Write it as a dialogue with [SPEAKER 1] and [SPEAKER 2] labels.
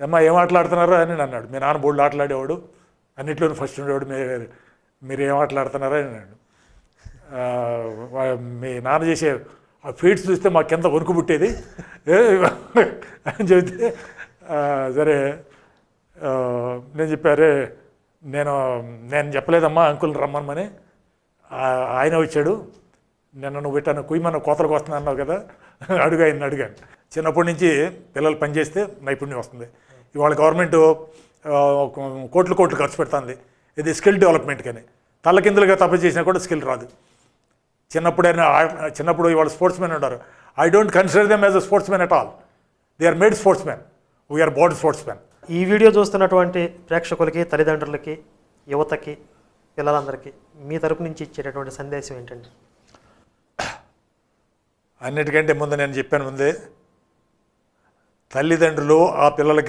[SPEAKER 1] అమ్మా ఏం ఆటలాడుతున్నారో అని అన్నాడు. మీ నాన్న బోర్డు ఆటలాడేవాడు, అన్నింటిలోనూ ఫస్ట్ ఉండేవాడు, మీరు ఏం ఆటలాడుతున్నారో అని అన్నాడు. మీ నాన్న చేసే ఆ ఫీడ్స్ చూస్తే మాకు కింద వణుకు పుట్టేది అని చెబితే సరే నేను చెప్పారే నేను చెప్పలేదమ్మా అంకుల్ని రమ్మని, ఆయన వచ్చాడు. నువ్వు పెట్టాను కుయ్యమన్న కోతలకు వస్తున్నా అన్నావు కదా, అడిగాను. చిన్నప్పటి నుంచి పిల్లలు పనిచేస్తే నైపుణ్యం వస్తుంది. ఇవాళ గవర్నమెంట్ కోట్లు ఖర్చు పెడుతుంది ఇది స్కిల్ డెవలప్మెంట్ కానీ. తల్లకిందులుగా తప్ప చేసినా కూడా స్కిల్ రాదు. చిన్నప్పుడు ఇవాళ స్పోర్ట్స్ మెన్ ఉంటారు. I don't consider them as a sports men at all. They are made sports men, we are born sports men.
[SPEAKER 2] ఈ వీడియో చూస్తున్నటువంటి ప్రేక్షకులకి, తల్లిదండ్రులకి, యువతకి, పిల్లలందరికీ మీ తరపు నుంచి ఇచ్చేటటువంటి సందేశం ఏంటండి?
[SPEAKER 1] అన్నిటికంటే ముందు నేను చెప్పాను ముందే, తల్లిదండ్రులు ఆ పిల్లలకి